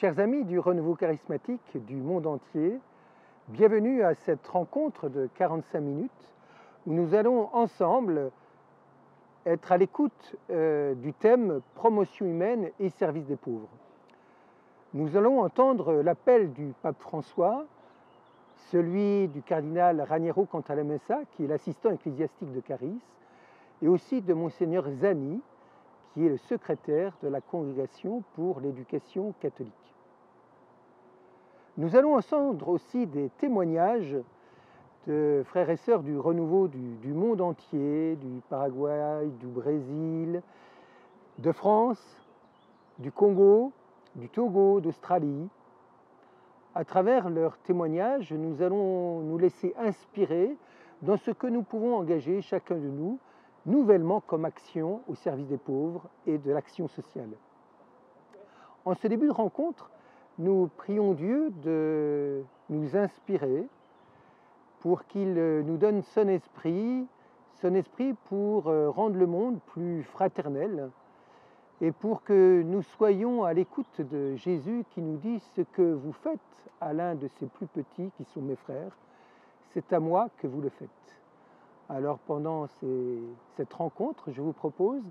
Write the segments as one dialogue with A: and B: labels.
A: Chers amis du renouveau charismatique du monde entier, bienvenue à cette rencontre de 45 minutes où nous allons ensemble être à l'écoute du thème promotion humaine et service des pauvres. Nous allons entendre l'appel du pape François, celui du cardinal Raniero Cantalamessa, qui est l'assistant ecclésiastique de Caris, et aussi de Monseigneur Zani, qui est le secrétaire de la Congrégation pour l'éducation catholique. Nous allons entendre aussi des témoignages de frères et sœurs du renouveau du monde entier, du Paraguay, du Brésil, de France, du Congo, du Togo, d'Australie. À travers leurs témoignages, nous allons nous laisser inspirer dans ce que nous pouvons engager chacun de nous nouvellement comme action au service des pauvres et de l'action sociale. En ce début de rencontre, nous prions Dieu de nous inspirer pour qu'il nous donne son esprit pour rendre le monde plus fraternel et pour que nous soyons à l'écoute de Jésus qui nous dit « Ce que vous faites à l'un de ces plus petits qui sont mes frères, c'est à moi que vous le faites ». Alors pendant cette rencontre, je vous propose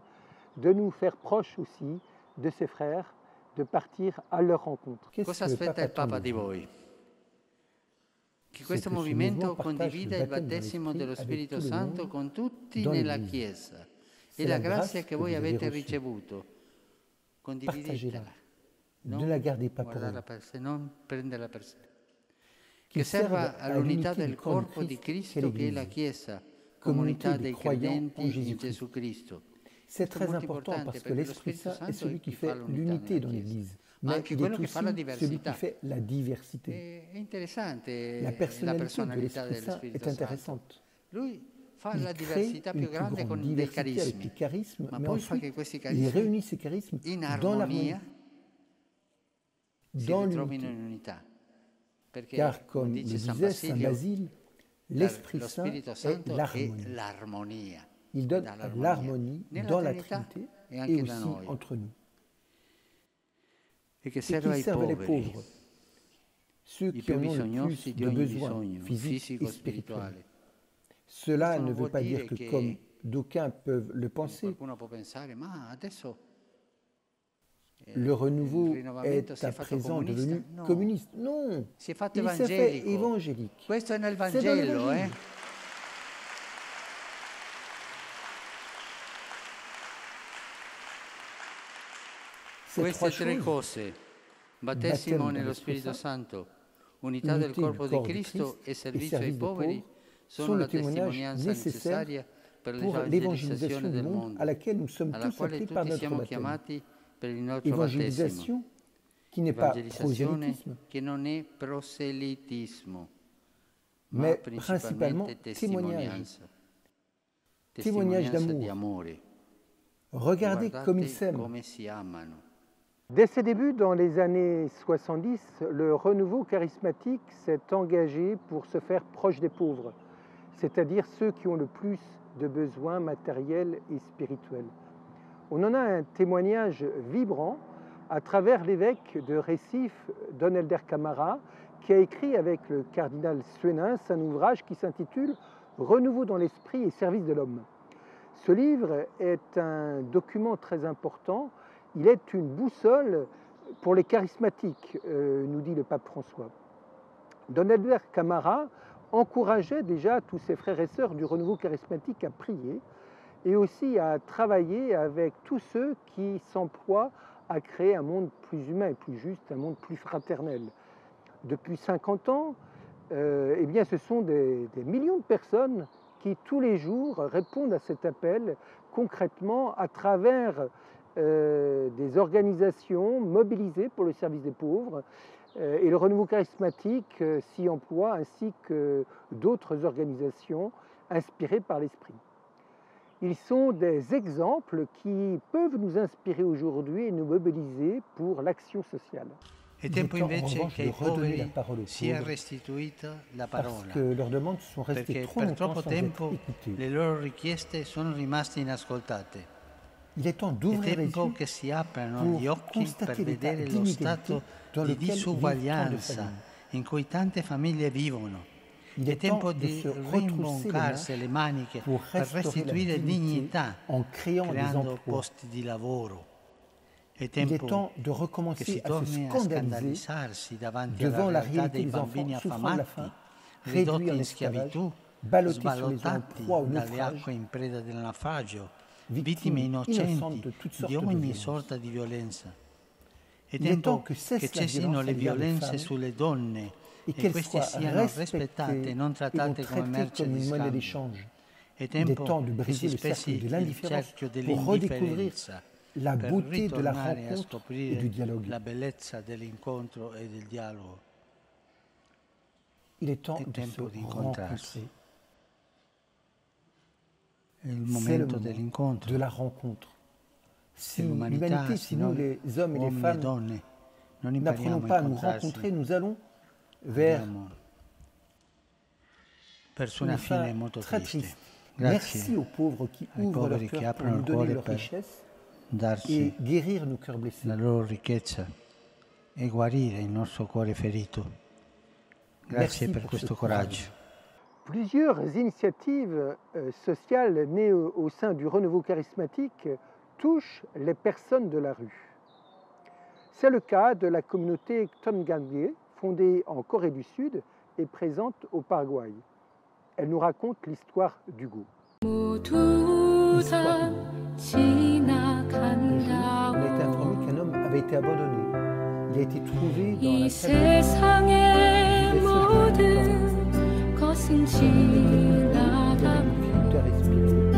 A: de nous faire proches aussi de ces frères, de partir à leur rencontre.
B: Cosa aspetta il Papa di voi? Che questo movimento condivida il battesimo dello Spirito Santo con tutti nella Chiesa e la grazia che voi avete ricevuto. Condividetela. Non guardarla per sé, non prenderla per sé. Che serva all'unità del corpo di Cristo che è la Chiesa, comunità dei credenti in Gesù Cristo.
C: C'est très important parce que l'Esprit Saint est celui qui fait l'unité dans l'Église. Mais il est aussi celui qui fait la diversité. La personnalité de l'Esprit Saint est intéressante. Il crée une plus grande diversité avec les charismes, mais ensuite il réunit ces charismes dans l'harmonie, dans l'unité. Car comme le disait Saint Basile, l'Esprit Saint est l'harmonie. Il donne l'harmonie dans la Trinité et aussi entre nous. Et qu'il serve les pauvres, ceux qui en ont le plus de besoins physiques et spirituels. Cela ne veut pas dire que, comme d'aucuns peuvent le penser, le renouveau est à présent devenu communiste. Non, il s'est fait évangélique.
B: C'est dans
C: l'Évangile.
B: Queste tre cose, battesimo nello Spirito Santo, unità del corpo di Cristo e servizio ai poveri, sono la testimonianza necessaria per l'evangelizzazione del mondo, alla quale tutti siamo chiamati per il nostro battesimo. Evangelizzazione che non è proselitismo, ma principalmente testimonianza di amore.
C: Regardez comme ils s'aiment.
B: Come si amano.
A: Dès ses débuts, dans les années 70, le renouveau charismatique s'est engagé pour se faire proche des pauvres, c'est-à-dire ceux qui ont le plus de besoins matériels et spirituels. On en a un témoignage vibrant à travers l'évêque de Recife, Don Helder Camara, qui a écrit avec le cardinal Suenens un ouvrage qui s'intitule « Renouveau dans l'esprit et service de l'homme ». Ce livre est un document très important. Il est une boussole pour les charismatiques, nous dit le pape François. Don Helder Camara encourageait déjà tous ses frères et sœurs du renouveau charismatique à prier et aussi à travailler avec tous ceux qui s'emploient à créer un monde plus humain et plus juste, un monde plus fraternel. Depuis 50 ans, eh bien, ce sont des millions de personnes qui tous les jours répondent à cet appel concrètement à travers des organisations mobilisées pour le service des pauvres et le renouveau charismatique s'y emploie ainsi que d'autres organisations inspirées par l'esprit. Ils sont des exemples qui peuvent nous inspirer aujourd'hui et nous mobiliser pour l'action sociale.
B: È tempo invece che ai poveri sia restituita la parola, perché per troppo tempo le loro richieste sono rimaste inascoltate.
C: Il est temps d'ouvrir les yeux
B: che si aprano gli
C: pour
B: occhi per
C: constater l'état
B: vedere lo
C: d'inégalité
B: stato
C: dans
B: di
C: lequel vivent tant de
B: disuguaglianza
C: familles.
B: in cui tante famiglie vivono.
C: Il
B: È
C: est temps
B: tempo
C: de
B: di
C: se retrousser les
B: rimboccarsi
C: manches
B: le maniche
C: pour
B: per
C: restaurer la
B: restituire dignità,
C: en créant des
B: creando
C: emplois.
B: posti di lavoro. È
C: Il est
B: tempo
C: temps de
B: che
C: recommencer
B: si
C: à se
B: torni a
C: scandaliser
B: scandalizzarsi davanti
C: devant
B: alla
C: la
B: realtà
C: réalité
B: dei
C: des enfants
B: bambini
C: souffrant de la
B: affamati,
C: faim,
B: ridotti
C: réduits en
B: in
C: esclavage,
B: schiavitù,
C: ballottés sur les
B: sballottati
C: proies au
B: dalle
C: naufrage,
B: acque in preda del naufragio,
C: victimes
B: vittime
C: innocentes
B: innocenti
C: de toutes
B: di
C: sortes de
B: ogni
C: violences.
B: sorta di violenza. È
C: Il est
B: tempo
C: temps que cesse
B: che
C: la
B: cessino
C: violence
B: le
C: à l'égard des
B: violenze
C: femmes
B: sulle donne
C: et
B: e
C: qu'elles
B: queste
C: soient
B: siano rispettate e
C: respectées
B: non
C: et non
B: trattate come
C: traitées
B: merce
C: comme
B: di
C: une monnaie
B: scambio.
C: d'échange.
B: È
C: Il est
B: tempo
C: temps de
B: che
C: briser
B: si
C: le cercle
B: spezzi
C: de
B: il
C: l'indifférence
B: cerchio
C: pour redécouvrir
B: dell'indifferenza
C: la
B: per
C: beauté de la
B: ritornare a
C: rencontre et
B: scoprire
C: du dialogue.
B: la bellezza dell'incontro e del dialogo.
C: Il est temps
B: È
C: de se
B: tempo di incontrarsi.
C: rencontrer.
B: È il
C: C'est le
B: momento
C: moment
B: dell'incontro.
C: de la rencontre. Si
B: Se l'umanità,
C: l'humanité,
B: se
C: si nous
B: noi
C: les hommes et les
B: uomini e
C: femmes
B: donne non
C: n'apprenons
B: impariamo
C: pas
B: a
C: à nous
B: incontrarsi,
C: rencontrer, nous allons vers
B: andiamo verso una
C: une
B: fine
C: fin
B: molto
C: très
B: triste.
C: triste.
B: Grazie
C: Merci aux pauvres qui
B: ai
C: ouvrent leur
B: poveri che
C: cœur pour
B: aprono
C: nous
B: il
C: donner
B: cuore
C: leur
B: per
C: richesse
B: darci
C: et guérir nos cœurs blessés.
B: la loro ricchezza e guarire il nostro cuore ferito. Grazie
C: Merci
B: per
C: pour
B: questo
C: ce courage.
B: coraggio.
A: Plusieurs initiatives sociales nées au sein du renouveau charismatique touchent les personnes de la rue. C'est le cas de la communauté Tongamie, fondée en Corée du Sud et présente au Paraguay. Elle nous raconte l'histoire d'Hugo.
C: L'histoire d'Hugo. Un jour, on a été informé qu'un homme avait été abandonné. Il a été trouvé dans la salle de respirer.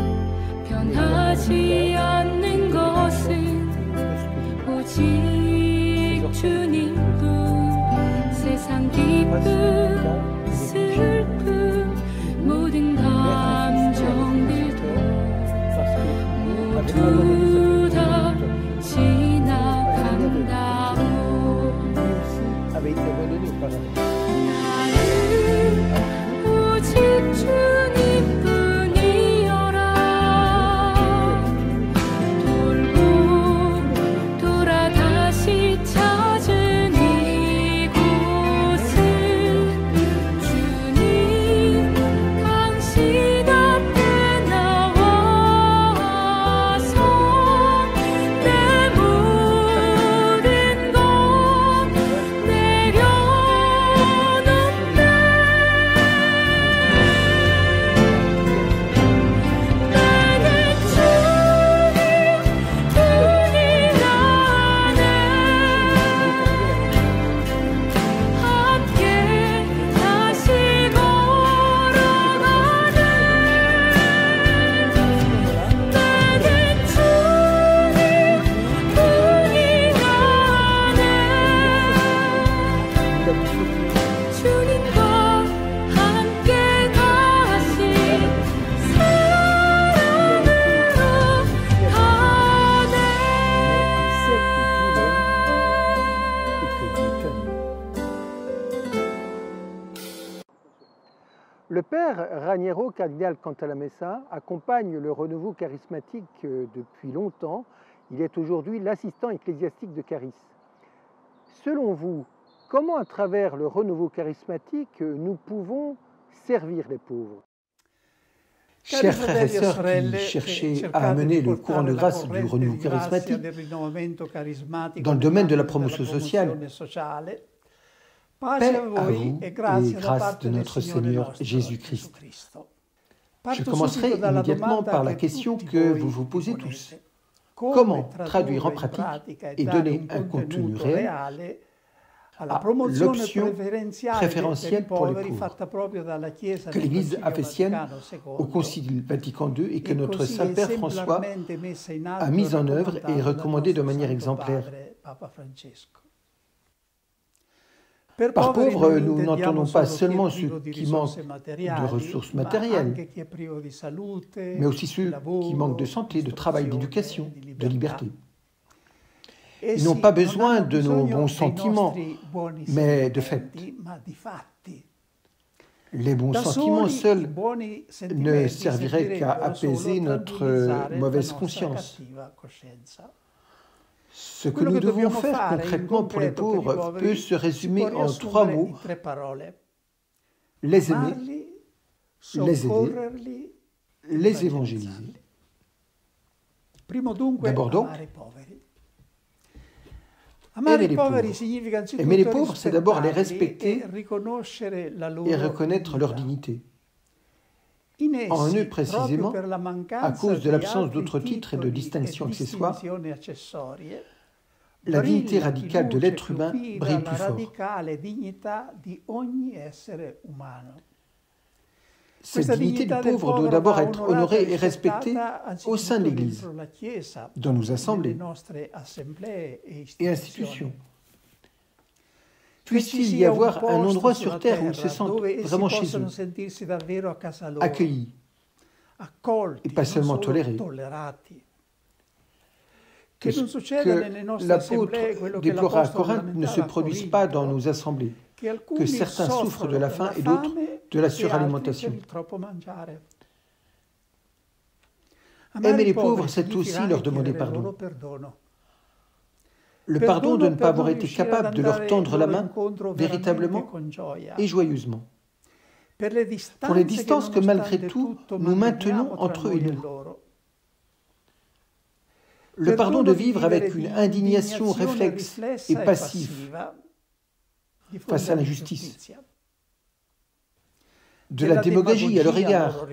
D: 변하지 않는 것은 오직 주님뿐 세상 기쁨 슬픔 모든 감정들도 모두 다 지나간다오
C: avait été abandonné auparavant.
D: 나를 오직 주님뿐이여라 돌고 돌아 다시 찾은 이곳은 주님 당신 앞에 나와서 내 모든 것
A: Le père Raniero Cardinal Cantalamessa accompagne le renouveau charismatique depuis longtemps. Il est aujourd'hui l'assistant ecclésiastique de Caris. Selon vous, comment à travers le renouveau charismatique nous pouvons servir les pauvres?
C: Chers frères et sœurs qui cherchaient à amener le courant de grâce du renouveau charismatique dans le domaine de la promotion sociale, paix à vous et grâce de notre Seigneur Jésus-Christ. Je commencerai immédiatement par la question que vous vous posez tous. Comment traduire en pratique et donner un contenu réel à l'option préférentielle pour les pauvres que l'Église afessienne au Concile Vatican II et que notre Saint-Père François a mis en œuvre et recommandé de manière exemplaire. Par pauvres, nous n'entendons pas seulement ceux qui manquent de ressources matérielles, mais aussi ceux qui manquent de santé, de travail, d'éducation, de liberté. Ils n'ont pas besoin de nos bons sentiments, mais de faits. Les bons sentiments seuls ne serviraient qu'à apaiser notre mauvaise conscience. Ce que nous devons faire concrètement pour les pauvres peut se résumer en 3 mots: les aimer, les aider, les évangéliser. D'abord donc, aimer les pauvres. Aimer les pauvres, c'est d'abord les respecter et reconnaître leur dignité. En eux, précisément, à cause de l'absence d'autres titres et de distinctions accessoires, la dignité radicale de l'être humain brille plus fort. Cette dignité du pauvre doit d'abord être honorée et respectée au sein de l'Église, dans nos assemblées et institutions. Puisse-t-il y avoir un endroit sur terre où ils se sentent vraiment chez eux, accueillis, et pas seulement tolérés. Que l'apôtre déplora à Corinthe ne se produise pas dans nos assemblées, que certains souffrent de la faim et d'autres de la suralimentation. Aimer les pauvres, c'est aussi leur demander pardon. Le pardon de ne pas avoir été capable de leur tendre la main véritablement et joyeusement. Pour les distances que malgré tout nous maintenons entre eux et nous. Le pardon de vivre avec une indignation réflexe et passive face à l'injustice. De la démagogie à leur égard.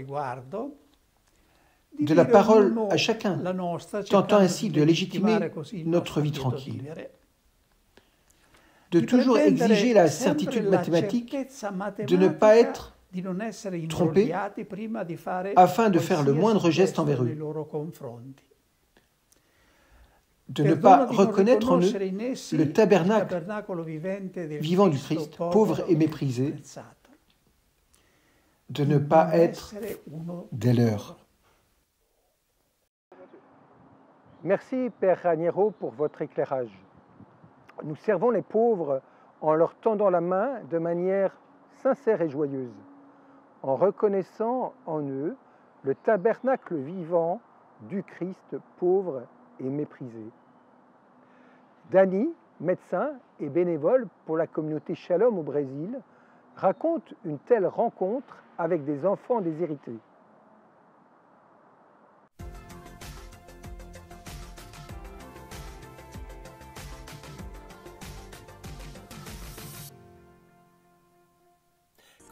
C: De la parole à chacun, tentant ainsi de légitimer notre vie tranquille. De toujours exiger la certitude mathématique de ne pas être trompé afin de faire le moindre geste envers eux. De ne pas reconnaître en eux le tabernacle vivant du Christ, pauvre et méprisé. De ne pas être des leurs.
A: Merci, Père Raniero, pour votre éclairage. Nous servons les pauvres en leur tendant la main de manière sincère et joyeuse, en reconnaissant en eux le tabernacle vivant du Christ pauvre et méprisé. Dani, médecin et bénévole pour la communauté Shalom au Brésil, raconte une telle rencontre avec des enfants déshérités.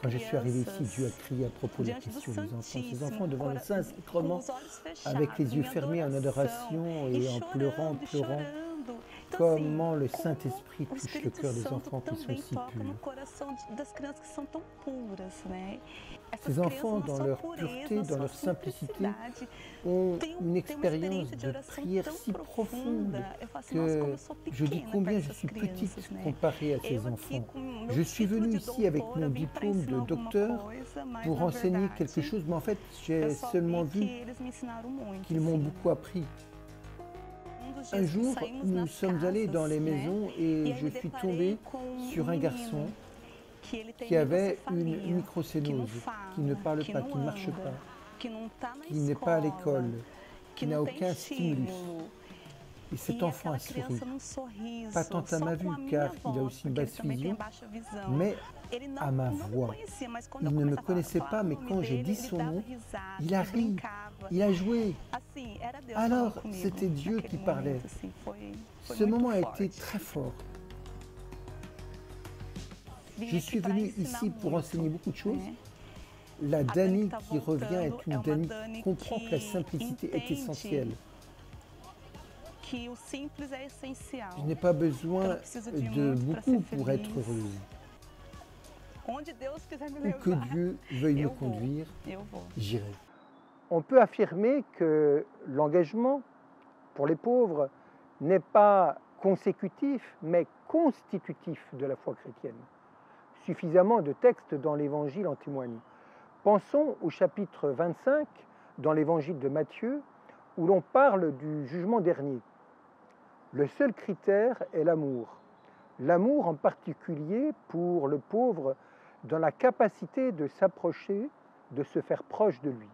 C: Quand je suis arrivé ici, Dieu a crié à propos de la question des enfants. Ces enfants devant le Saint-Sacrement, avec les yeux fermés en adoration et en pleurant, comment le Saint-Esprit touche le cœur des enfants qui sont si purs. Ces enfants, dans leur pureté, dans leur simplicité, ont une expérience de prière si profonde que je dis combien je suis petite comparée à ces enfants. Je suis venue ici avec mon diplôme de docteur pour enseigner quelque chose, mais en fait, j'ai seulement vu qu'ils m'ont beaucoup appris. Un jour, nous sommes allés dans les maisons et je suis tombée sur un garçon qui avait une microcénose, qui ne parle pas, qui ne marche pas, qui n'est pas à l'école, qui n'a aucun stimulus. Et cet enfant a souri, pas tant à ma vue, car il a aussi une basse vision, mais à ma voix. Il ne me connaissait pas, mais quand j'ai dit son nom, il a ri, il a joué. Alors, c'était Dieu qui parlait. Ce moment a été très fort. Je suis venue ici pour enseigner beaucoup de choses. La Dani qui revient est une Dani qui comprend que la simplicité est essentielle. Je n'ai pas besoin de beaucoup pour être heureuse. Où que Dieu veuille me conduire, j'irai.
A: On peut affirmer que l'engagement pour les pauvres n'est pas consécutif, mais constitutif de la foi chrétienne. Suffisamment de textes dans l'Évangile en témoignent. Pensons au chapitre 25 dans l'Évangile de Matthieu, où l'on parle du jugement dernier. Le seul critère est l'amour. L'amour en particulier pour le pauvre dans la capacité de s'approcher, de se faire proche de lui.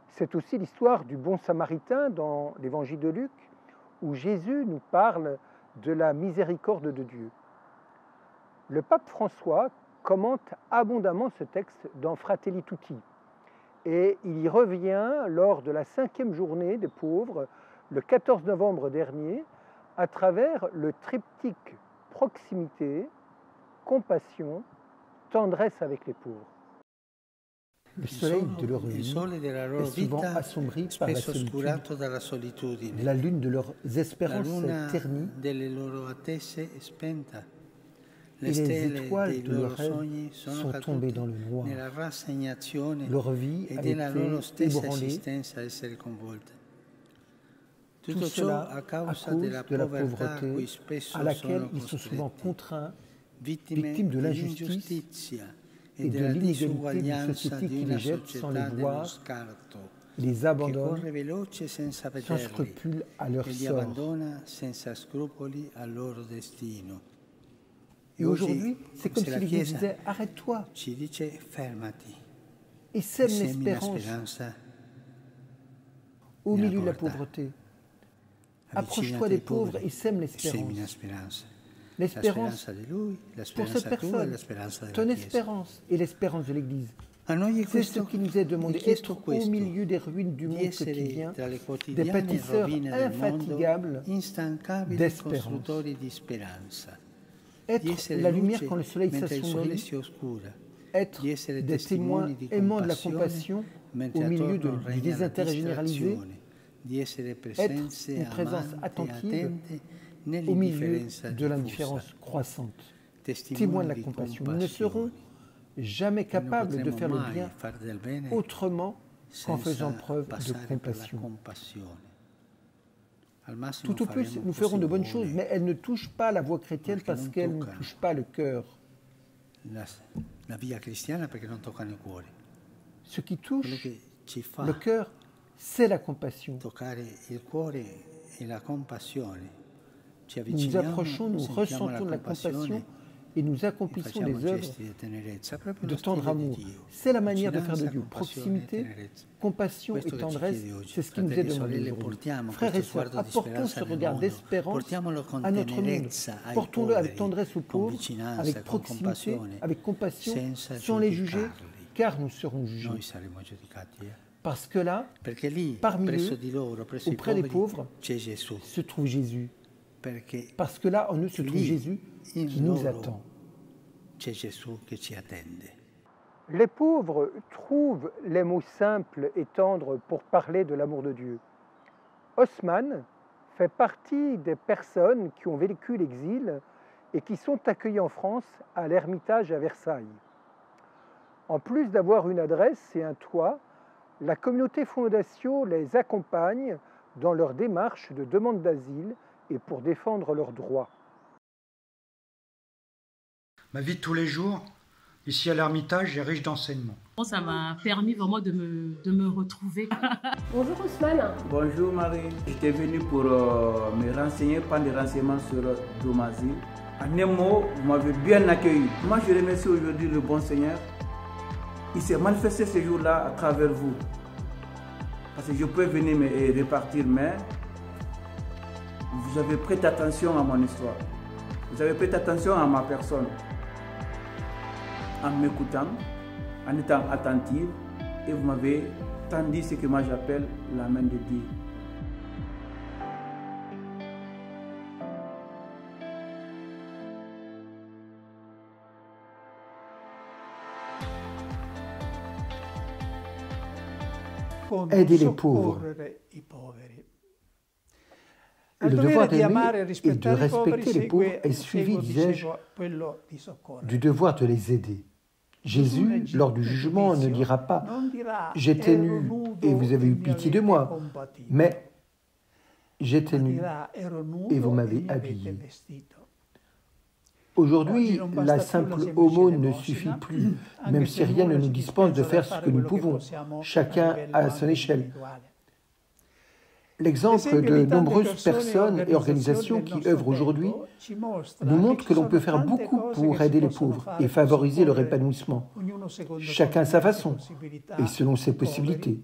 A: C'est aussi l'histoire du bon samaritain dans l'évangile de Luc, où Jésus nous parle de la miséricorde de Dieu. Le pape François commente abondamment ce texte dans Fratelli Tutti, et il y revient lors de la 5e journée des pauvres, le 14 novembre dernier, à travers le triptyque proximité, compassion, tendresse avec les pauvres.
C: Le soleil de leur vie est souvent assombri par la solitude. La lune de leurs espérances est ternie et les étoiles de leurs rêves sont tombées dans le noir. Leur vie a été ébranlée. Tout cela à cause de la pauvreté à laquelle ils sont souvent contraints, victimes de l'injustice et de l'inégalité d'une société qui les jette sans les voir, les abandonne sans scrupule à leur sort. Et aujourd'hui, c'est comme si l'Église disait « Arrête-toi » et sème l'espérance au milieu de la pauvreté. Approche-toi des pauvres et sème l'espérance. L'espérance pour cette personne, ton espérance et l'espérance de l'Église. C'est ce qui nous est demandé, être au milieu des ruines du monde quotidien, des bâtisseurs infatigables d'espérance. Être la lumière quand le soleil s'assombrit, être des témoins aimants de la compassion au milieu du désintérêt généralisé, être une présence attentive au milieu de l'indifférence croissante, témoins de la compassion. Nous ne serons jamais capables de faire le bien autrement qu'en faisant preuve de compassion. Tout au plus, nous ferons de bonnes choses, mais elles ne touchent pas la voie chrétienne parce qu'elles ne touchent pas le cœur. Ce qui touche le cœur, c'est la compassion. Nous nous approchons, nous ressentons de la compassion et nous accomplissons des œuvres de tendre amour. C'est la manière de faire de Dieu. Proximité, compassion et tendresse, c'est ce qui nous est demandé aujourd'hui. Frères et sœurs, apportons ce regard d'espérance à notre monde. Portons-le avec tendresse aux pauvres, avec proximité, avec compassion, sans les juger, car nous serons jugés. Parce que là, parmi eux, auprès des pauvres, se trouve Jésus. Parce que là, en eux se trouve Jésus qui nous attend.
A: Les pauvres trouvent les mots simples et tendres pour parler de l'amour de Dieu. Haussmann fait partie des personnes qui ont vécu l'exil et qui sont accueillies en France à l'Ermitage à Versailles. En plus d'avoir une adresse et un toit, la communauté Fondation les accompagne dans leur démarche de demande d'asile et pour défendre leurs droits.
E: Ma vie de tous les jours, ici à l'Ermitage, est riche d'enseignements.
F: Ça m'a permis vraiment de me retrouver.
G: Bonjour Ousmane.
H: Bonjour Marie. J'étais venue pour me renseigner, prendre des renseignements sur Domazil. En un mot, vous m'avez bien accueilli. Moi, je remercie aujourd'hui le bon Seigneur. Il s'est manifesté ce jour-là à travers vous. Parce que je peux venir me repartir, mais vous avez prêté attention à mon histoire. Vous avez prêté attention à ma personne. En m'écoutant, en étant attentive, et vous m'avez tendu ce que moi j'appelle la main de Dieu.
C: Aider les pauvres. Le devoir d'aimer et de respecter les pauvres est suivi, disais-je, du devoir de les aider. Jésus, lors du jugement, ne dira pas « J'étais nu et vous avez eu pitié de moi », mais « J'étais nu et vous m'avez habillé ». Aujourd'hui, la simple aumône ne suffit plus, même si rien ne nous dispense de faire ce que nous pouvons, chacun à son échelle. L'exemple de nombreuses personnes et organisations qui œuvrent aujourd'hui nous montre que l'on peut faire beaucoup pour aider les pauvres et favoriser leur épanouissement, chacun à sa façon et selon ses possibilités.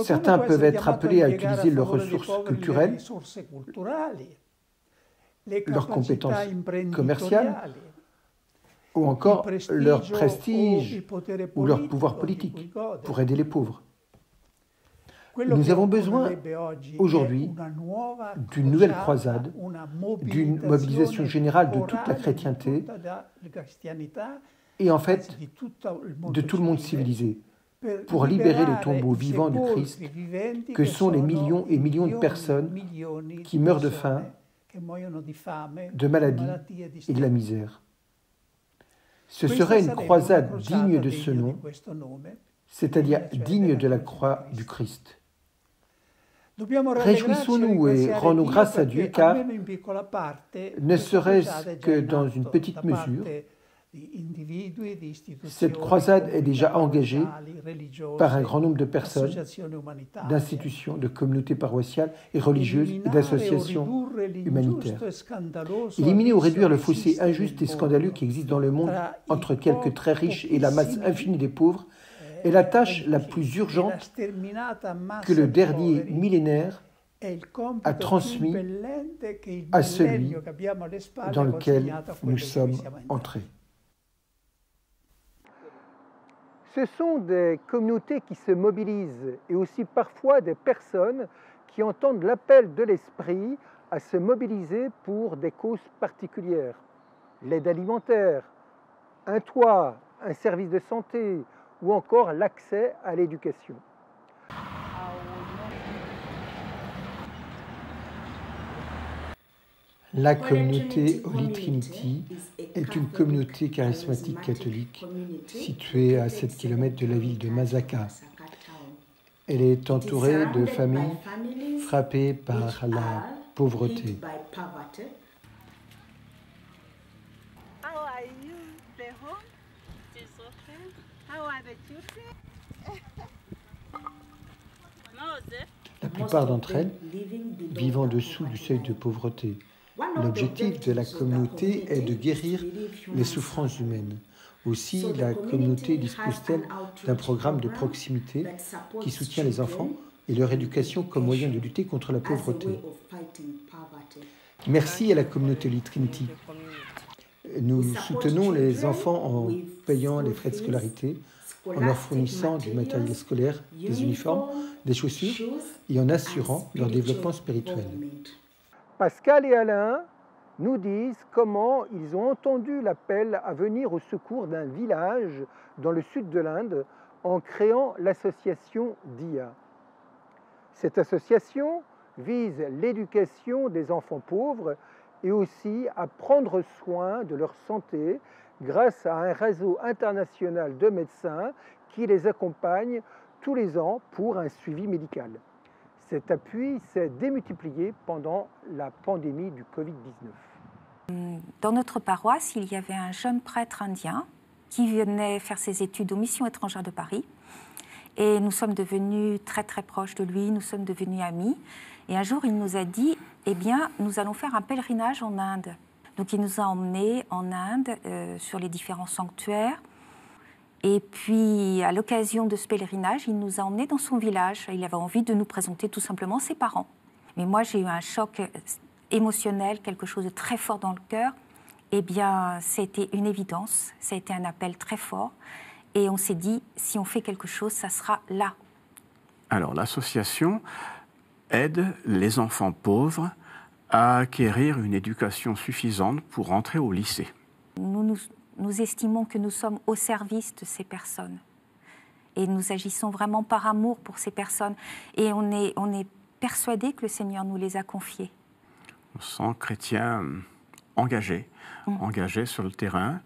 C: Certains peuvent être appelés à utiliser leurs ressources culturelles, leurs compétences commerciales, ou encore leur prestige ou leur pouvoir politique pour aider les pauvres. Nous avons besoin aujourd'hui d'une nouvelle croisade, d'une mobilisation générale de toute la chrétienté et en fait de tout le monde civilisé pour libérer les tombeaux vivants du Christ que sont les millions et millions de personnes qui meurent de faim, de maladie et de la misère. Ce serait une croisade digne de ce nom, c'est-à-dire digne de la croix du Christ. Réjouissons-nous et rendons grâce à Dieu car, ne serait-ce que dans une petite mesure, cette croisade est déjà engagée par un grand nombre de personnes, d'institutions, de communautés paroissiales et religieuses et d'associations humanitaires. Éliminer ou réduire le fossé injuste et scandaleux qui existe dans le monde entre quelques très riches et la masse infinie des pauvres est la tâche la plus urgente que le dernier millénaire a transmis à celui dans lequel nous sommes entrés.
A: Ce sont des communautés qui se mobilisent et aussi parfois des personnes qui entendent l'appel de l'Esprit à se mobiliser pour des causes particulières. L'aide alimentaire, un toit, un service de santé ou encore l'accès à l'éducation.
C: La communauté Holy Trinity est une communauté charismatique catholique située à 7 km de la ville de Masaka. Elle est entourée de familles frappées par la pauvreté. La plupart d'entre elles vivent en dessous du seuil de pauvreté. L'objectif de la communauté est de guérir les souffrances humaines. Aussi, la communauté dispose-t-elle d'un programme de proximité qui soutient les enfants et leur éducation comme moyen de lutter contre la pauvreté. Merci à la communauté Holy Trinity. Nous soutenons les enfants en payant les frais de scolarité, en leur fournissant du matériel scolaire, des uniformes, des chaussures et en assurant leur développement spirituel.
A: Pascal et Alain nous disent comment ils ont entendu l'appel à venir au secours d'un village dans le sud de l'Inde en créant l'association DIA. Cette association vise l'éducation des enfants pauvres et aussi à prendre soin de leur santé grâce à un réseau international de médecins qui les accompagne tous les ans pour un suivi médical. Cet appui s'est démultiplié pendant la pandémie du Covid-19.
G: Dans notre paroisse, il y avait un jeune prêtre indien qui venait faire ses études aux missions étrangères de Paris. Et nous sommes devenus très très proches de lui, nous sommes devenus amis. Et un jour, il nous a dit, eh bien, nous allons faire un pèlerinage en Inde. Donc il nous a emmenés en Inde sur les différents sanctuaires. Et puis, à l'occasion de ce pèlerinage, il nous a emmenés dans son village. Il avait envie de nous présenter tout simplement ses parents. Mais moi, j'ai eu un choc émotionnel, quelque chose de très fort dans le cœur. Eh bien, c'était une évidence, ça a été un appel très fort. Et on s'est dit, si on fait quelque chose, ça sera là.
I: Alors, l'association aide les enfants pauvres à acquérir une éducation suffisante pour entrer au lycée.
G: Nous estimons que nous sommes au service de ces personnes. Et nous agissons vraiment par amour pour ces personnes. Et on est persuadés que le Seigneur nous les a confiées.
I: On se sent chrétien engagé sur le terrain.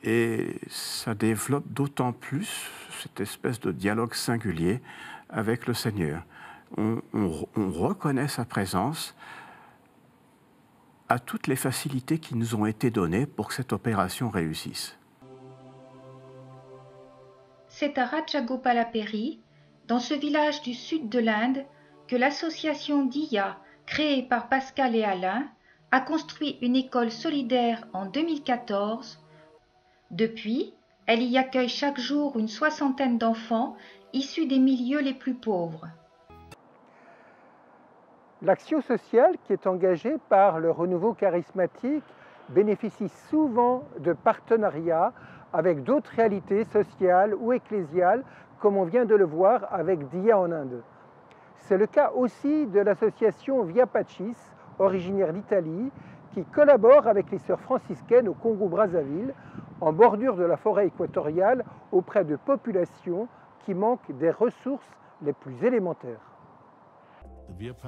I: Et ça développe d'autant plus cette espèce de dialogue singulier avec le Seigneur. On reconnaît sa présence à toutes les facilités qui nous ont été données pour que cette opération réussisse.
J: c'est à Ratchagopalaperi, dans ce village du sud de l'Inde, que l'association DIA, créée par Pascal et Alain, a construit une école solidaire en 2014. Depuis, elle y accueille chaque jour une 60aine d'enfants issus des milieux les plus pauvres.
A: L'action sociale qui est engagée par le renouveau charismatique bénéficie souvent de partenariats avec d'autres réalités sociales ou ecclésiales, comme on vient de le voir avec DIA en Inde. C'est le cas aussi de l'association Via Pacis, originaire d'Italie, qui collabore avec les sœurs franciscaines au Congo-Brazzaville, en bordure de la forêt équatoriale, auprès de populations qui manquent des ressources les plus élémentaires.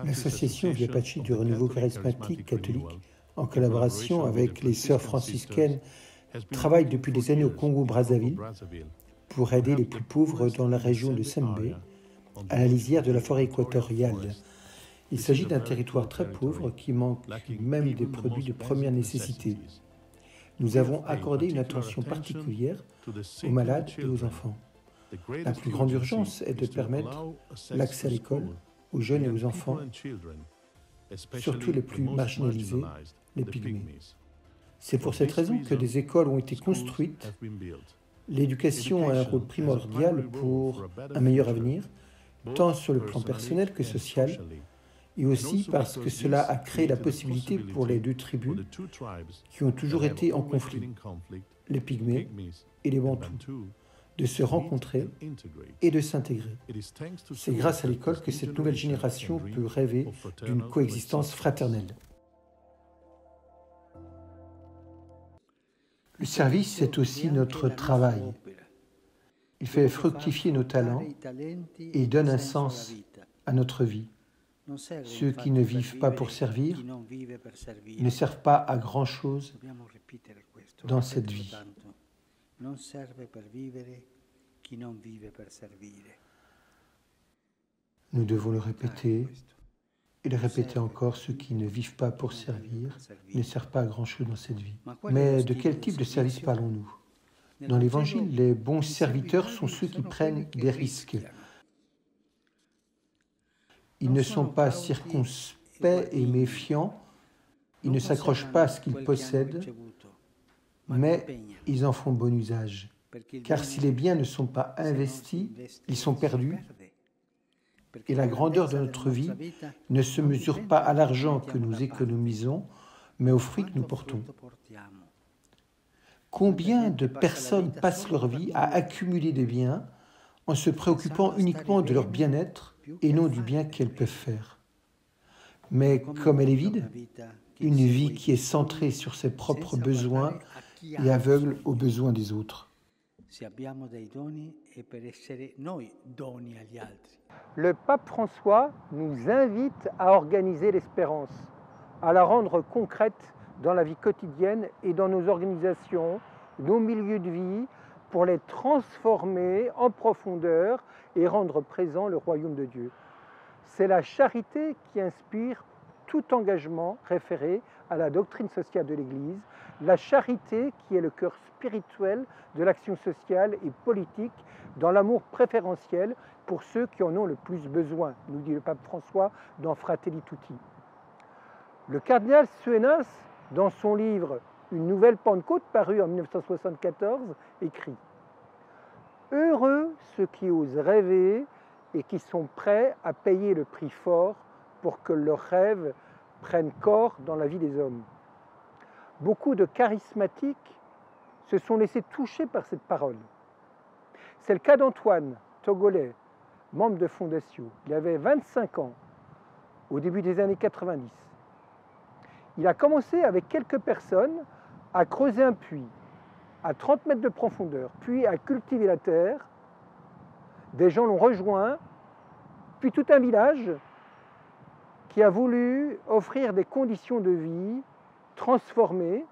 C: L'association Via Pacis du renouveau charismatique catholique, en collaboration avec les sœurs franciscaines, travaille depuis des années au Congo-Brazzaville pour aider les plus pauvres dans la région de Sembé, à la lisière de la forêt équatoriale. Il s'agit d'un territoire très pauvre qui manque même des produits de première nécessité. Nous avons accordé une attention particulière aux malades et aux enfants. La plus grande urgence est de permettre l'accès à l'école aux jeunes et aux enfants, surtout les plus marginalisés, les pygmées. C'est pour cette raison que des écoles ont été construites. L'éducation a un rôle primordial pour un meilleur avenir, tant sur le plan personnel que social, et aussi parce que cela a créé la possibilité pour les deux tribus qui ont toujours été en conflit, les Pygmées et les Bantous, de se rencontrer et de s'intégrer. C'est grâce à l'école que cette nouvelle génération peut rêver d'une coexistence fraternelle. Le service, c'est aussi notre travail. Il fait fructifier nos talents et donne un sens à notre vie. Ceux qui ne vivent pas pour servir ne servent pas à grand-chose dans cette vie. Nous devons le répéter et le répéter encore, ceux qui ne vivent pas pour servir ne servent pas à grand-chose dans cette vie. Mais de quel type de service parlons-nous? Dans l'Évangile, les bons serviteurs sont ceux qui prennent des risques. Ils ne sont pas circonspects et méfiants, ils ne s'accrochent pas à ce qu'ils possèdent, mais ils en font bon usage. Car si les biens ne sont pas investis, ils sont perdus. Et la grandeur de notre vie ne se mesure pas à l'argent que nous économisons, mais aux fruits que nous portons. Combien de personnes passent leur vie à accumuler des biens en se préoccupant uniquement de leur bien-être et non du bien qu'elles peuvent faire? Mais comme elle est vide, une vie qui est centrée sur ses propres besoins et aveugle aux besoins des autres.
A: Le pape François nous invite à organiser l'espérance, à la rendre concrète dans la vie quotidienne et dans nos organisations, nos milieux de vie, pour les transformer en profondeur et rendre présent le royaume de Dieu. C'est la charité qui inspire tout engagement référé à la doctrine sociale de l'Église, la charité qui est le cœur spirituel de l'action sociale et politique dans l'amour préférentiel pour ceux qui en ont le plus besoin, nous dit le pape François dans Fratelli Tutti. Le cardinal Suenas, dans son livre « Une nouvelle Pentecôte » paru en 1974, écrit « Heureux ceux qui osent rêver et qui sont prêts à payer le prix fort pour que leurs rêves prennent corps dans la vie des hommes. » Beaucoup de charismatiques se sont laissés toucher par cette parole. C'est le cas d'Antoine, togolais, membre de Fondation. Il avait 25 ans au début des années 90. Il a commencé avec quelques personnes à creuser un puits à 30 mètres de profondeur, puis à cultiver la terre. Des gens l'ont rejoint, puis tout un village qui a voulu offrir des conditions de vie transformées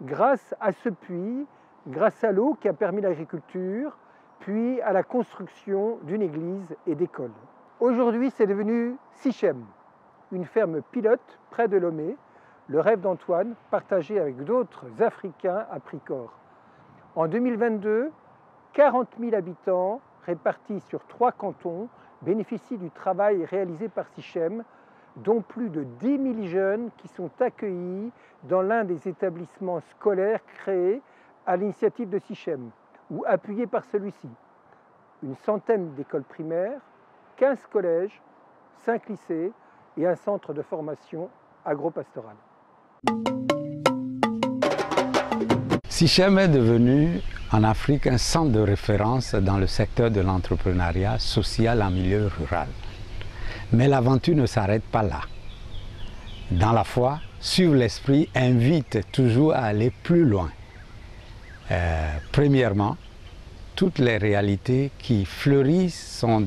A: grâce à ce puits, grâce à l'eau qui a permis l'agriculture, puis à la construction d'une église et d'écoles. Aujourd'hui, c'est devenu Sichem, une ferme pilote près de Lomé, le rêve d'Antoine partagé avec d'autres Africains a pris corps. En 2022, 40 000 habitants répartis sur 3 cantons bénéficient du travail réalisé par Sichem, dont plus de 10 000 jeunes qui sont accueillis dans l'un des établissements scolaires créés à l'initiative de Sichem ou appuyés par celui-ci. Une centaine d'écoles primaires, 15 collèges, 5 lycées et un centre de formation agro-pastoral.
K: Sichem est devenu en Afrique un centre de référence dans le secteur de l'entrepreneuriat social en milieu rural. Mais l'aventure ne s'arrête pas là. Dans la foi, suivre l'esprit invite toujours à aller plus loin. Premièrement, toutes les réalités qui fleurissent sont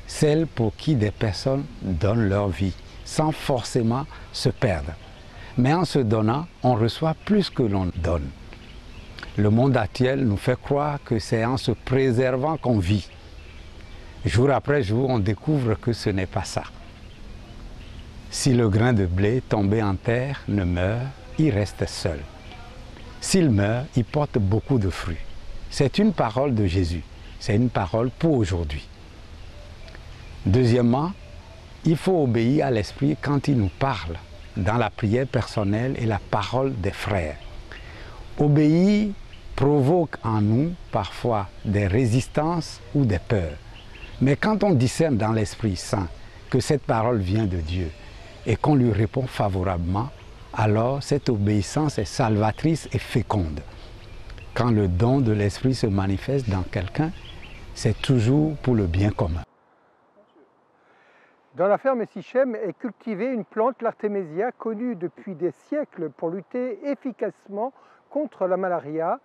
K: celles pour qui des personnes donnent leur vie, sans forcément se perdre. Mais en se donnant, on reçoit plus que l'on donne. Le monde actuel nous fait croire que c'est en se préservant qu'on vit. Jour après jour, on découvre que ce n'est pas ça. Si le grain de blé tombé en terre ne meurt, il reste seul. S'il meurt, il porte beaucoup de fruits. C'est une parole de Jésus. C'est une parole pour aujourd'hui. Deuxièmement, il faut obéir à l'Esprit quand il nous parle, dans la prière personnelle et la parole des frères. Obéir provoque en nous parfois des résistances ou des peurs. Mais quand on discerne dans l'Esprit Saint que cette parole vient de Dieu et qu'on lui répond favorablement, alors cette obéissance est salvatrice et féconde. Quand le don de l'Esprit se manifeste dans quelqu'un, c'est toujours pour le bien commun.
A: Dans la ferme Sichem est cultivée une plante, l'artémésia, connue depuis des siècles pour lutter efficacement contre la malaria.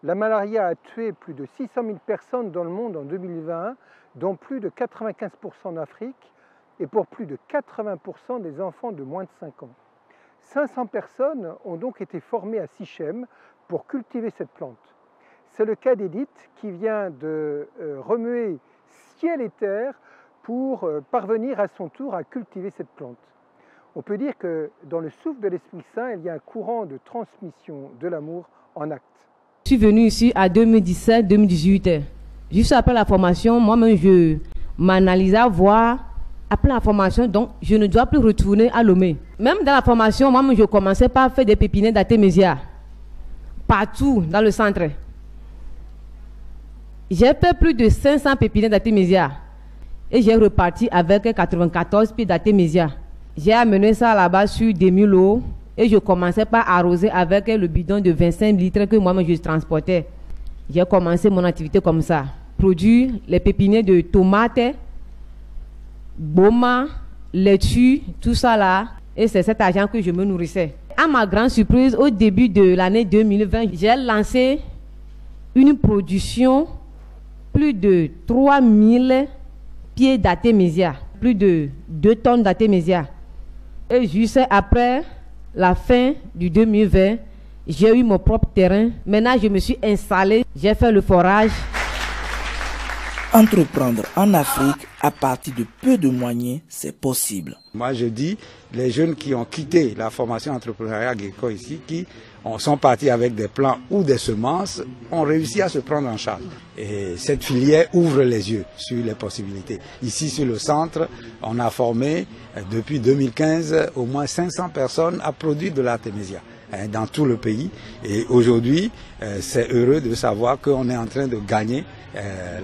A: La malaria a tué plus de 600 000 personnes dans le monde en 2020, dont plus de 95% en Afrique et pour plus de 80% des enfants de moins de 5 ans. 500 personnes ont donc été formées à Sichem pour cultiver cette plante. C'est le cas d'Edith qui vient de remuer ciel et terre pour parvenir à son tour à cultiver cette plante. On peut dire que dans le souffle de l'Esprit Saint, il y a un courant de transmission de l'amour en acte.
L: Je suis venu ici à 2017-2018. Juste après la formation, moi-même, je m'analysais voir. Après la formation, donc, je ne dois plus retourner à Lomé. Même dans la formation, moi-même, je commençais par faire des pépinières d'artémésia. Partout dans le centre. J'ai fait plus de 500 pépinières d'artémésia. Et j'ai reparti avec 94 pieds d'artémésia. J'ai amené ça là-bas sur 2000 eaux. Et je commençais par arroser avec le bidon de 25 litres que moi-même je transportais. J'ai commencé mon activité comme ça. Produire les pépinières de tomates, boma, laitue, tout ça là. Et c'est cet argent que je me nourrissais. À ma grande surprise, au début de l'année 2020, j'ai lancé une production plus de 3000 pieds d'artémésia, plus de 2 tonnes d'artémésia. Et juste après la fin du 2020, j'ai eu mon propre terrain. Maintenant, je me suis installé, j'ai fait le forage.
M: Entreprendre en Afrique à partir de peu de moyens, c'est possible.
N: Moi, je dis, les jeunes qui ont quitté la formation entrepreneuriale agricole ici, qui sont partis avec des plants ou des semences, ont réussi à se prendre en charge. Et cette filière ouvre les yeux sur les possibilités. Ici, sur le centre, on a formé, depuis 2015, au moins 500 personnes à produire de l'artémésia dans tout le pays. Et aujourd'hui, c'est heureux de savoir qu'on est en train de gagner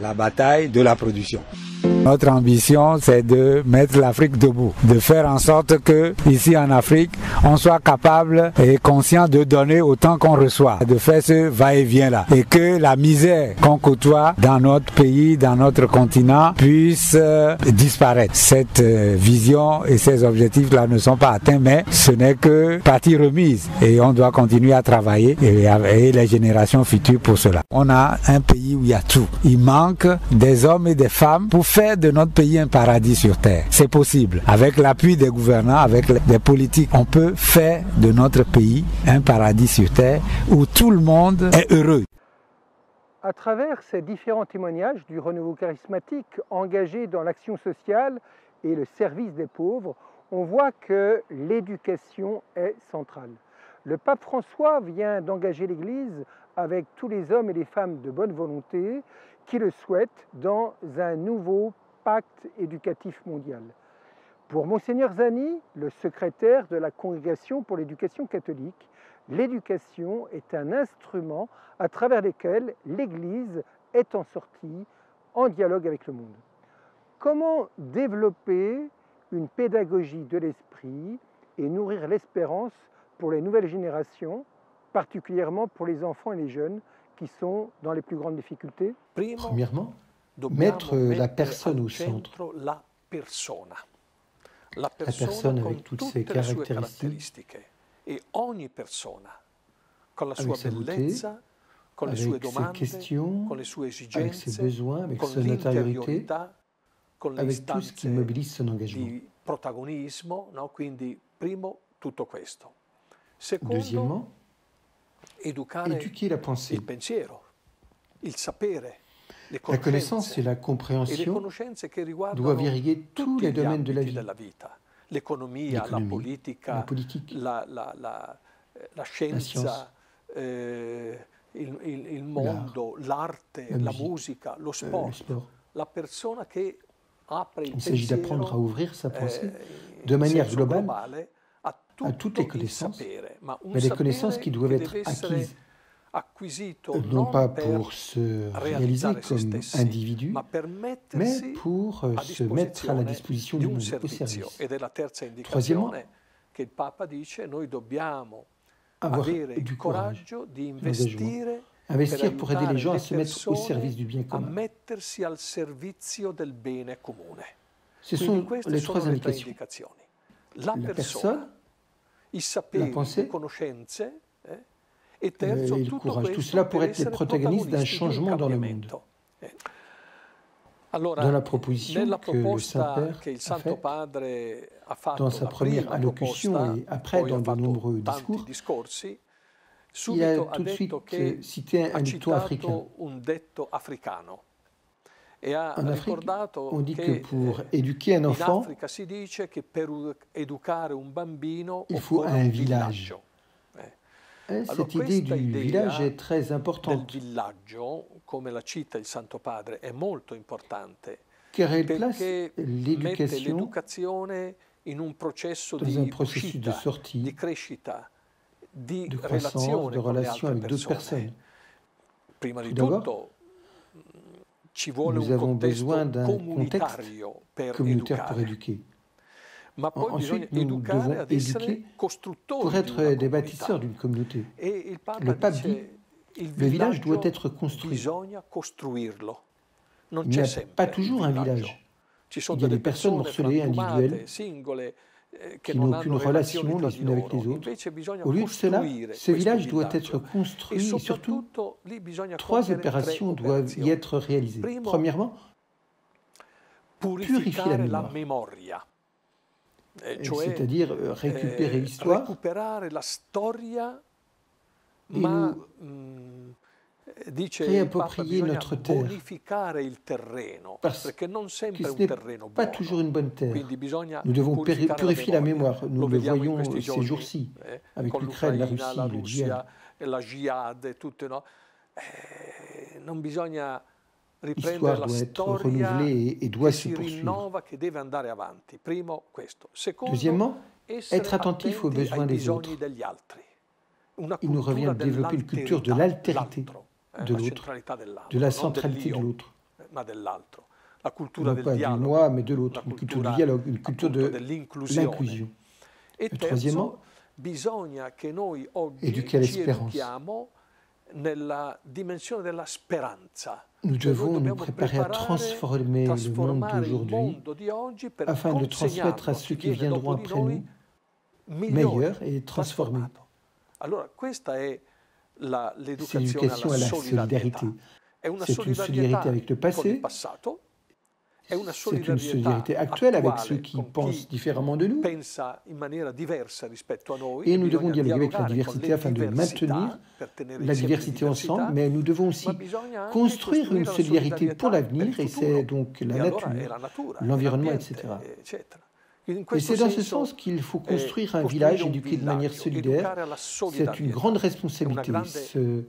N: la bataille de la production.
O: Notre ambition, c'est de mettre l'Afrique debout, de faire en sorte que, ici en Afrique, on soit capable et conscient de donner autant qu'on reçoit, de faire ce va-et-vient-là, et que la misère qu'on côtoie dans notre pays, dans notre continent, puisse disparaître. Cette vision et ces objectifs-là ne sont pas atteints, mais ce n'est que partie remise, et on doit continuer à travailler, et les générations futures pour cela. On a un pays où il y a tout. Il manque des hommes et des femmes pour faire de notre pays un paradis sur terre. C'est possible. Avec l'appui des gouvernants, avec des politiques, on peut faire de notre pays un paradis sur terre où tout le monde est heureux.
A: À travers ces différents témoignages du renouveau charismatique engagé dans l'action sociale et le service des pauvres, on voit que l'éducation est centrale. Le pape François vient d'engager l'Église avec tous les hommes et les femmes de bonne volonté qui le souhaitent dans un nouveau pacte éducatif mondial. Pour Monseigneur Zani, le secrétaire de la Congrégation pour l'éducation catholique, l'éducation est un instrument à travers lequel l'Église est en sortie, en dialogue avec le monde. Comment développer une pédagogie de l'esprit et nourrir l'espérance pour les nouvelles générations, particulièrement pour les enfants et les jeunes qui sont dans les plus grandes difficultés?
C: Premièrement, mettre la personne au centre. La personne avec toutes ses caractéristiques,
P: et ogni persona, con la
C: avec
P: sua
C: sa beauté,
P: bellezza, con le sue
C: avec ses
P: domande,
C: questions,
P: con le sue
C: avec
P: esigenze,
C: ses besoins, avec
P: con
C: son intériorité,
P: l'interiorità, con le
C: avec tout ce qui mobilise son engagement.
P: di protagonismo, no? Quindi primo tutto questo. Secondo,
C: Deuxièmement,
P: educare
C: éduquer la pensée.
P: il pensiero, il sapere, le
C: La connaissance et la
P: e le
C: compréhension
P: conoscenze che riguardano
C: doivent irriguer tous
P: tutti
C: les
P: gli
C: domaines de la
P: ambiti
C: vie.
P: della vita, l'economia, la politica, la scienza, il mondo, l'arte, la musica, lo sport. La persona che apre il
C: Il s'agit d'apprendre à ouvrir sa pensée de manière globale à toutes les connaissances, mais des connaissances qui doivent être acquises, non pas pour se réaliser comme individu, mais pour se mettre à la disposition du monde, au service.
P: Ed è la terza
C: Troisièmement,
P: indicazione che il Papa dice: noi dobbiamo
C: avoir
P: avere
C: du
P: il
C: courage,
P: coraggio di
C: l'engagement.
P: investire
C: Investir pour aider les gens à se mettre au
P: persone
C: service du bien
P: a
C: commun.
P: mettersi al servizio del bene comune.
C: Ce
P: Quindi
C: sont
P: queste
C: les
P: sono
C: trois
P: le tre
C: indications.
P: indicazioni. La
C: La
P: persona,
C: personne,
P: i saperi,
C: la pensée,
P: le conoscenze, e terzo,
C: et le
P: tutto
C: courage. Tout
P: questo
C: cela pour
P: per
C: être les
P: essere
C: protagonistes d'un
P: protagonisti di un
C: changement dans le monde.
P: cambiamento. Allora,
C: Dans la proposition
P: nella
C: que le
P: proposta
C: Saint-Père
P: che il
C: a
P: Santo
C: faite,
P: Padre ha fatto,
C: dans sa
P: la
C: première
P: prima
C: allocution
P: proposta,
C: et après
P: poi
C: dans
P: ha
C: de
P: fatto
C: nombreux
P: tanti
C: discours,
P: discorsi,
C: il a
P: subito ha
C: tout de suite
P: detto che
C: cité
P: ha
C: un dicton africain.
P: citato un detto africano e ha
C: En Afrique,
P: ricordato
C: on dit que
P: che
C: pour éduquer un
P: in
C: enfant,
P: Africa si dice che per educare un bambino
C: il faut
P: occorre
C: un
P: un
C: village.
P: Allora,
C: Cette idée
P: questa
C: du
P: idea
C: village est très
P: del
C: importante,
P: villaggio, come la cita il Santo Padre, è molto importante
C: car elle place
P: perché mette
C: l'éducation
P: l'educazione in un processo
C: dans
P: di
C: un processus de
P: uscita,
C: sortie,
P: di crescita, di
C: de croissance,
P: relazione
C: de
P: con le
C: relation
P: altre
C: avec d'autres
P: persone.
C: personnes.
P: Prima di
C: Tout d'abord,
P: tutto ci vuole
C: nous
P: un
C: avons
P: contesto
C: besoin d'un contexte
P: comunitario per
C: communautaire pour
P: educare.
C: éduquer.
P: Ma poi bisogna
C: Ensuite, nous
P: educare
C: devons
P: ad essere
C: éduquer
P: costruttori
C: pour
P: di una
C: être des
P: comunità.
C: bâtisseurs d'une communauté.
P: E il Papa
C: Le pape
P: dice
C: dit,
P: il
C: le village doit
P: villaggio
C: être construit.
P: bisogna costruirlo. Non
C: Il
P: c'è
C: n'y a
P: sempre
C: pas toujours un village.
P: Ci sono
C: Il y a
P: delle
C: des personnes
P: persone
C: morcelées,
P: frantumate,
C: individuelles,
P: singole, che
C: qui
P: non
C: n'ont
P: hanno
C: aucune relation
P: relazioni tra
C: les
P: di
C: unes avec
P: loro.
C: les autres.
P: Invece bisogna
C: Au lieu de cela,
P: costruire
C: ce
P: questo
C: village doit
P: villaggio.
C: être construit et surtout,
P: soprattutto lì bisogna
C: trois
P: compiere tre
C: opérations doivent y
P: operazioni.
C: être réalisées.
P: Primo,
C: Premièrement, purifier
P: purificare
C: la
P: la
C: mémoire,
P: memoria, cioè
C: c'est-à-dire récupérer l'histoire
P: recuperare la storia,
C: et
P: ma
C: nous
P: dice il Papa,
C: réapproprier
P: bisogna
C: notre terre.
P: bonificare il terreno,
C: Parce
P: perché non
C: que
P: sempre
C: ce
P: è un
C: n'est
P: terreno
C: pas
P: buono.
C: toujours une bonne terre.
P: Quindi bisogna
C: Nous devons
P: purificare
C: purifier la
P: memoria.
C: mémoire.
P: Lo
C: Nous le
P: vediamo in
C: voyons
P: questi
C: ces
P: giorni,
C: jours-ci, avec
P: con
C: l'Ukraine, la
P: l'Ucraina, la
C: Russie, le
P: Russia,
C: djihad.
P: la jihad, tutte, no? Non bisogna riprendere
C: L'histoire
P: la
C: doit être
P: storia
C: renouvelée et doit
P: che
C: se
P: si
C: poursuivre.
P: rinnova, che deve andare avanti. Primo, questo. Secondo,
C: Deuxièmement,
P: essere
C: être attentif aux
P: attenti ai
C: besoins des
P: bisogni
C: autres.
P: degli altri. Una
C: Il nous
P: cultura
C: revient de développer une culture de l'altérité de
P: la
C: l'autre,
P: centralità dell'altro,
C: de la
P: non
C: centralité de
P: dell'io,
C: l'autre.
P: ma dell'altro. La cultura
C: Non
P: del
C: pas du
P: dialogo,
C: moi, mais de l'autre.
P: la
C: Une culture du
P: cultura,
C: dialogue, une culture
P: appunto,
C: de
P: dell'inclusione.
C: l'inclusion.
P: E
C: Et troisièmement,
P: terzo, bisogna che noi oggi
C: éduquer
P: ci
C: l'espérance.
P: educhiamo nella dimensione della speranza.
C: Nous
P: Cioè, noi
C: devons nous
P: dobbiamo
C: préparer à transformer le monde
P: trasformare il
C: d'aujourd'hui
P: mondo di oggi per
C: afin de transmettre à
P: consegnarlo
C: ceux
P: chi
C: qui
P: viene
C: viendront
P: dopo di
C: après
P: noi
C: nous
P: migliore,
C: meilleurs et transformés.
P: trasformato. Allora, questa è
C: C'est
P: l'educazione
C: l'éducation à
P: alla
C: la
P: solidarietà.
C: solidarité.
P: È una
C: C'est une solidarité
P: solidarietà
C: avec le
P: con il
C: passé,
P: passato, è una
C: c'est une
P: solidarietà
C: solidarité actuelle avec
P: attuale
C: ceux qui
P: con
C: pensent
P: chi
C: différemment de nous.
P: pensa in maniera diversa rispetto a noi.
C: Et nous devons
P: bisogna
C: dialoguer avec la
P: dialogare con
C: diversité
P: le
C: afin de
P: diversità
C: maintenir
P: per tenere
C: la
P: insieme le
C: diversité
P: diversità,
C: ensemble, mais nous devons aussi
P: ma bisogna anche
C: construire une
P: costruire la
C: solidarité pour
P: solidarietà per
C: l'avenir,
P: il
C: et
P: futuro.
C: c'est donc la
P: E allora è
C: nature,
P: la natura,
C: l'environnement,
P: l'ambiente,
C: etc.
P: eccetera,
C: Et c'est dans ce sens qu'il faut construire un village éduqué de manière solidaire. C'est une grande responsabilité. Ce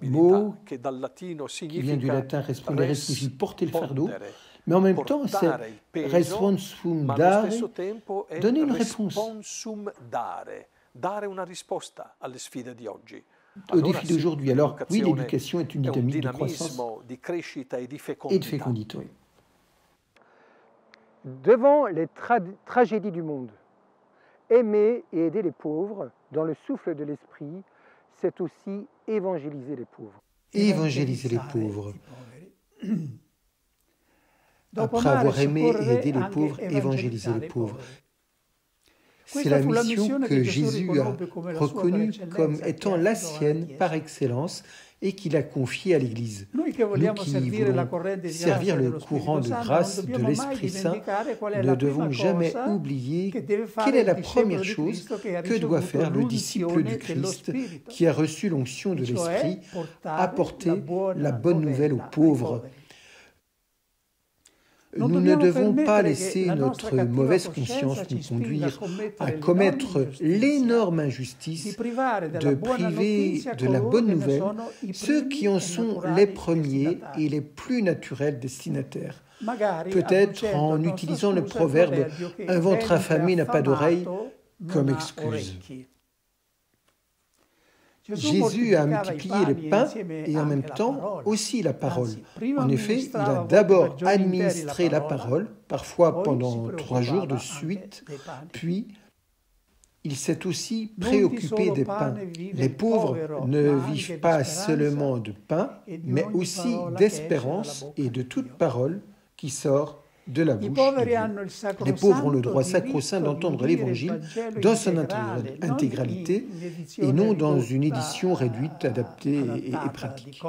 C: mot, qui vient du latin respondere, signifie porter le fardeau. Mais en même temps, c'est responsum dare, donner une réponse aux défis d'aujourd'hui. Alors oui, l'éducation est une dynamique de croissance et de fécondité.
A: Devant les tragédies du monde, aimer et aider les pauvres dans le souffle de l'esprit, c'est aussi évangéliser les pauvres.
C: Évangéliser les pauvres. Après avoir aimé et aidé les pauvres, évangéliser les pauvres. C'est la mission que Jésus a reconnue comme étant la sienne par excellence et qu'il a confiée à l'Église. Nous qui voulons servir le courant de grâce de l'Esprit Saint, ne devons jamais oublier quelle est la première chose que doit faire le disciple du Christ qui a reçu l'onction de l'Esprit, apporter la bonne nouvelle aux pauvres. Nous ne devons pas laisser notre mauvaise conscience nous conduire à commettre l'énorme injustice de priver de la bonne nouvelle ceux qui en sont les premiers et les plus naturels destinataires. Peut-être en utilisant le proverbe « un ventre affamé n'a pas d'oreille » comme excuse. Jésus a multiplié les pains et en même temps aussi la parole. En effet, il a d'abord administré la parole, parfois pendant 3 jours de suite, puis il s'est aussi préoccupé des pains. Les pauvres ne vivent pas seulement de pain, mais aussi d'espérance et de toute parole qui sort de la bouche de Dieu. Les pauvres ont le droit sacro-saint d'entendre l'Évangile dans son intégralité et non dans une édition réduite, adaptée et pratique.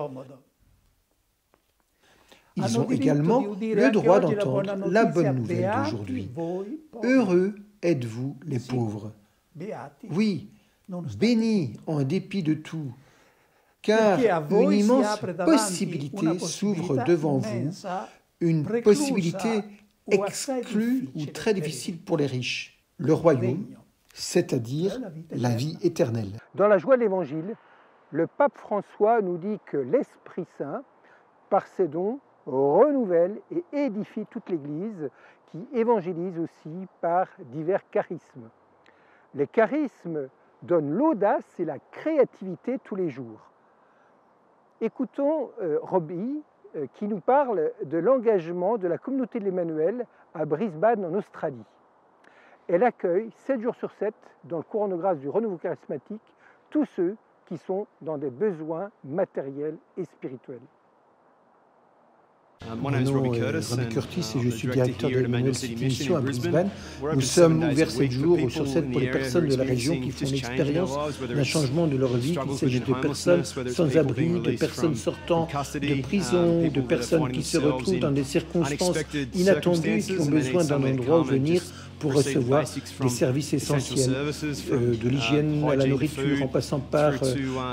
C: Ils ont également le droit d'entendre la bonne nouvelle d'aujourd'hui. Heureux êtes-vous les pauvres. Oui, bénis en dépit de tout, car une immense possibilité s'ouvre devant vous, une possibilité exclue ou très difficile pour les riches, le royaume, c'est-à-dire la vie éternelle.
A: Dans la joie de l'Évangile, le pape François nous dit que l'Esprit Saint, par ses dons, renouvelle et édifie toute l'Église, qui évangélise aussi par divers charismes. Les charismes donnent l'audace et la créativité tous les jours. Écoutons Robbie, qui nous parle de l'engagement de la communauté de l'Emmanuel à Brisbane en Australie. Elle accueille 7 jours sur 7, dans le courant de grâce du renouveau charismatique, tous ceux qui sont dans des besoins matériels et spirituels.
C: Mon nom est Robbie Curtis et je suis directeur de l'Emmanuel City Mission à Brisbane. Nous sommes ouverts 7 jours sur 7 pour les personnes de la région qui font l'expérience d'un changement de leur vie, qu'il s'agisse de personnes sans abri, de personnes sortant de prison, de personnes qui se retrouvent dans des circonstances inattendues et qui ont besoin d'un endroit où venir pour recevoir des services essentiels, de l'hygiène à la nourriture, en passant par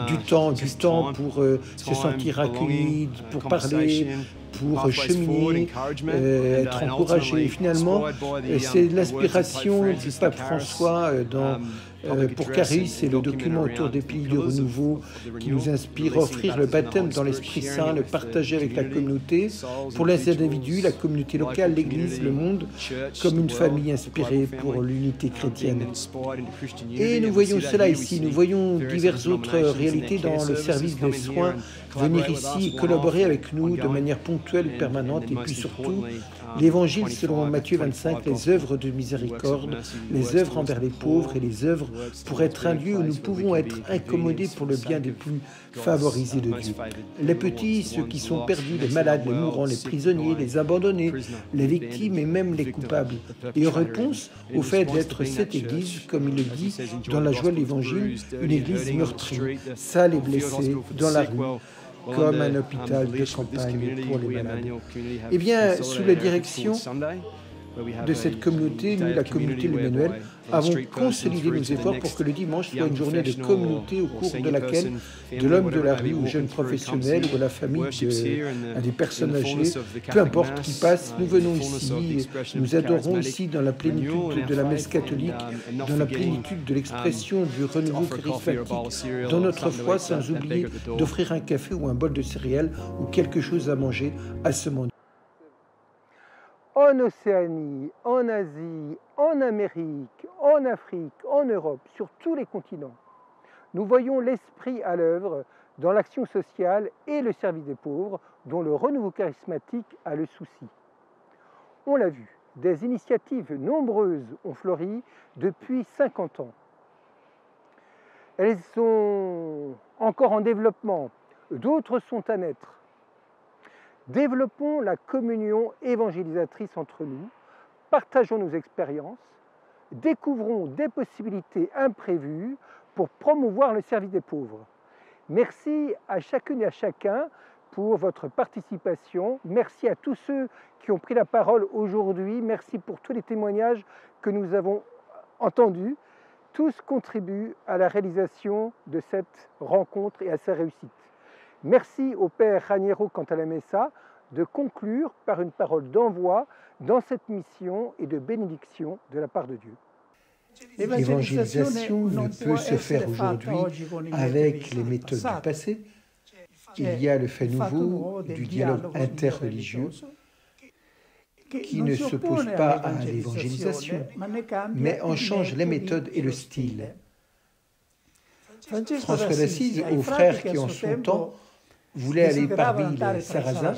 C: du temps pour se sentir accueilli, pour parler, pour cheminer, être encouragé. Et finalement, c'est l'inspiration du pape François pour Caris et le document autour des pays du renouveau qui nous inspire à offrir le baptême dans l'Esprit Saint, le partager avec la communauté, pour les individus, la communauté locale, l'Église, le monde, comme une famille inspirée pour l'unité chrétienne. Et nous voyons cela ici, nous voyons diverses autres réalités dans le service des soins, venir ici et collaborer avec nous de manière ponctuelle et permanente, et puis surtout, l'Évangile selon Matthieu 25, les œuvres de miséricorde, les œuvres envers les pauvres et les œuvres pour être un lieu où nous pouvons être incommodés pour le bien des plus favorisés de Dieu. Les petits, ceux qui sont perdus, les malades, les mourants, les prisonniers, les abandonnés, les victimes et même les coupables. Et en réponse au fait d'être cette Église, comme il le dit dans la joie de l'Évangile, une Église meurtrie, sale et blessée, dans la rue, comme un hôpital de campagne pour les malades. Eh bien, sous la direction de cette communauté, nous, la communauté de l'Emmanuel,
A: avons consolidé nos efforts pour que le dimanche soit une journée de communauté au cours de laquelle, de l'homme de la rue au jeune professionnel ou à la famille à des personnes âgées, peu importe qui passe, nous venons ici, nous adorons ici dans la plénitude de la messe catholique, dans la plénitude de l'expression du renouveau charismatique, dans notre foi, sans oublier d'offrir un café ou un bol de céréales ou quelque chose à manger à ce moment. En Océanie, en Asie, en Amérique, en Afrique, en Europe, sur tous les continents, nous voyons l'esprit à l'œuvre dans l'action sociale et le service des pauvres, dont le renouveau charismatique a le souci. On l'a vu, des initiatives nombreuses ont fleuri depuis 50 ans. Elles sont encore en développement, d'autres sont à naître. Développons la communion évangélisatrice entre nous, partageons nos expériences, découvrons des possibilités imprévues pour promouvoir le service des pauvres. Merci à chacune et à chacun pour votre participation. Merci à tous ceux qui ont pris la parole aujourd'hui. Merci pour tous les témoignages que nous avons entendus. Tous contribuent à la réalisation de cette rencontre et à sa réussite. Merci au Père Raniero Cantalamessa de conclure par une parole d'envoi dans cette mission et de bénédiction de la part de Dieu. L'évangélisation ne peut se faire aujourd'hui avec les méthodes du passé. Il y a le fait nouveau du dialogue interreligieux qui ne s'oppose pas à l'évangélisation, mais en change les méthodes et le style. François d'Assise, aux frères qui en son temps voulaient aller parmi les Sarrasins,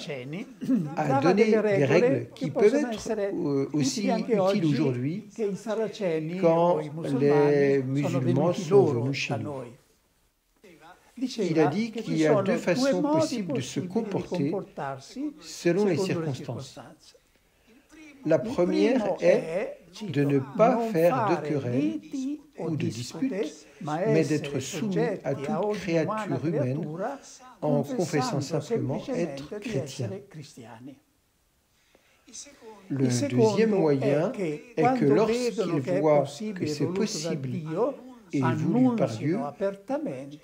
A: a donné des règles qui peuvent être aussi utiles aujourd'hui quand les musulmans sont venus chez nous. Il a dit qu'il y a deux façons possibles de se comporter selon les circonstances. La première est de ne pas faire de querelles ou de disputes, mais d'être soumis à toute créature humaine en confessant simplement être chrétien. Le deuxième moyen est que lorsqu'ils voient que c'est possible et voulu par Dieu,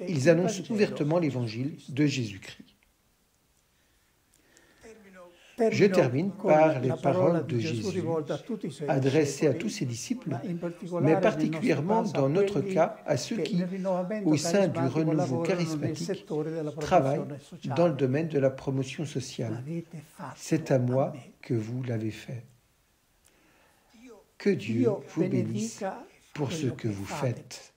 A: ils annoncent ouvertement l'évangile de Jésus-Christ. Je termine par les paroles de Jésus, adressées à tous ses disciples, mais particulièrement dans notre cas à ceux qui, au sein du renouveau charismatique, travaillent dans le domaine de la promotion sociale. C'est à moi que vous l'avez fait. Que Dieu vous bénisse pour ce que vous faites.